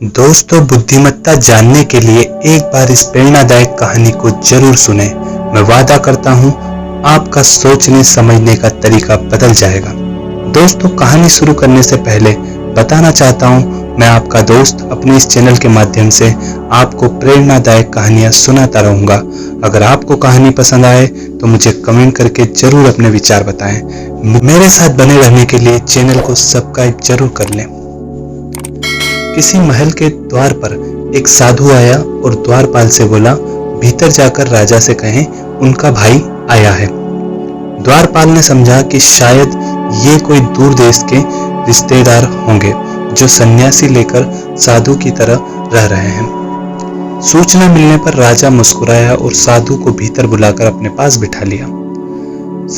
दोस्तों, बुद्धिमत्ता जानने के लिए एक बार इस प्रेरणादायक कहानी को जरूर सुने। मैं वादा करता हूँ आपका सोचने समझने का तरीका बदल जाएगा। दोस्तों, कहानी शुरू करने से पहले बताना चाहता हूँ, मैं आपका दोस्त अपने इस चैनल के माध्यम से आपको प्रेरणादायक कहानियाँ सुनाता रहूँगा। अगर आपको कहानी पसंद आए तो मुझे कमेंट करके जरूर अपने विचार बताएं। मेरे साथ बने रहने के लिए चैनल को सब्सक्राइब जरूर कर लें। किसी महल के द्वार पर एक साधु आया और द्वारपाल से बोला, भीतर जाकर राजा से कहें उनका भाई आया है। द्वारपाल ने समझा कि शायद ये कोई दूर देश के रिश्तेदार होंगे जो सन्यासी लेकर साधु की तरह रह रहे हैं। सूचना मिलने पर राजा मुस्कुराया और साधु को भीतर बुलाकर अपने पास बिठा लिया।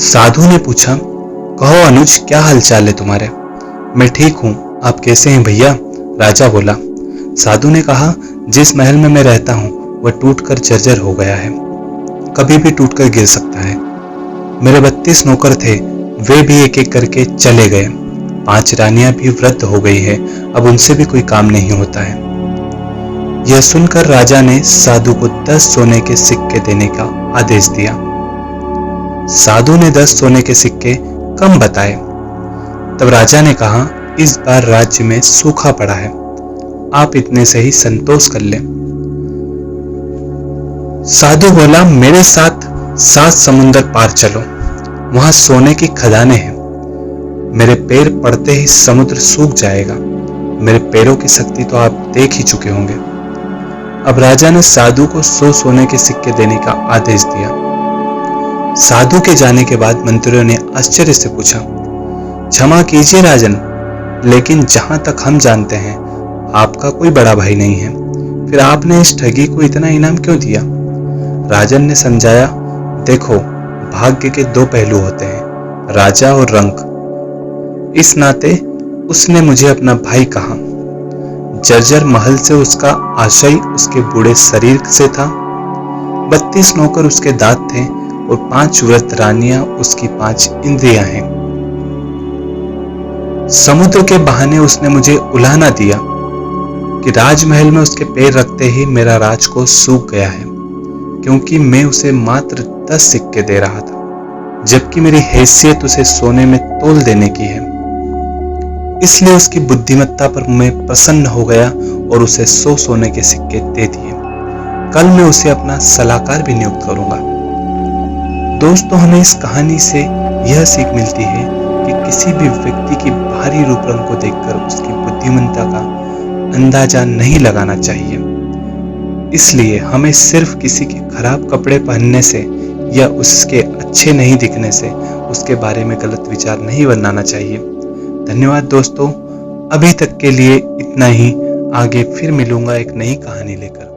साधु ने पूछा, कहो अनुज, क्या हालचाल है तुम्हारे? मैं ठीक हूँ, आप कैसे हैं भैया? राजा बोला। साधु ने कहा, जिस महल में मैं रहता हूँ वह टूटकर जर्जर हो गया है, कभी भी टूटकर गिर सकता है। मेरे 32 नौकर थे, वे भी एक एक करके चले गए। 5 रानियां भी वृद्ध हो गई है, अब उनसे भी कोई काम नहीं होता है। यह सुनकर राजा ने साधु को 10 सोने के सिक्के देने का आदेश दिया। साधु ने 10 सोने के सिक्के कम बताए। तब राजा ने कहा, इस बार राज्य में सूखा पड़ा है, आप इतने से ही संतोष कर लें। साधु बोला, मेरे साथ 7 समुंदर पार चलो, वहां सोने की खदानें हैं। मेरे पैर पड़ते ही समुद्र सूख जाएगा। मेरे पैरों की शक्ति तो आप देख ही चुके होंगे। अब राजा ने साधु को 100 सोने के सिक्के देने का आदेश दिया। साधु के जाने के बाद मंत्रियों ने आश्चर्य से पूछा, क्षमा कीजिए राजन, लेकिन जहां तक हम जानते हैं आपका कोई बड़ा भाई नहीं है, फिर आपने इस ठगी को इतना इनाम क्यों दिया? राजन ने समझाया, देखो, भाग्य के 2 पहलू होते हैं, राजा और रंक। इस नाते उसने मुझे अपना भाई कहा। जर्जर महल से उसका आशय उसके बूढ़े शरीर से था। 32 नौकर उसके दांत थे और 5 वृद्ध रानियां उसकी 5 इंद्रियां हैं। समुद्र के बहाने उसने मुझे उलाहना दिया कि राजमहल में उसके पैर रखते ही मेरा राजकोष सूख गया है, क्योंकि मैं उसे मात्र 10 सिक्के दे रहा था, जबकि मेरी हैसियत उसे सोने में तोल देने की है। इसलिए उसकी बुद्धिमत्ता पर मैं प्रसन्न हो गया और उसे 100 सोने के सिक्के दे दिए। कल मैं उसे अपना सलाहकार भी नियुक्त करूंगा। दोस्तों, हमें इस कहानी से यह सीख मिलती है कि किसी भी व्यक्ति की बाहरी रूप रंग को देखकर उसकी बुद्धिमत्ता का अंदाजा नहीं लगाना चाहिए। इसलिए हमें सिर्फ किसी के खराब कपड़े पहनने से या उसके अच्छे नहीं दिखने से उसके बारे में गलत विचार नहीं बनाना चाहिए। धन्यवाद दोस्तों, अभी तक के लिए इतना ही। आगे फिर मिलूंगा एक नई कहानी लेकर।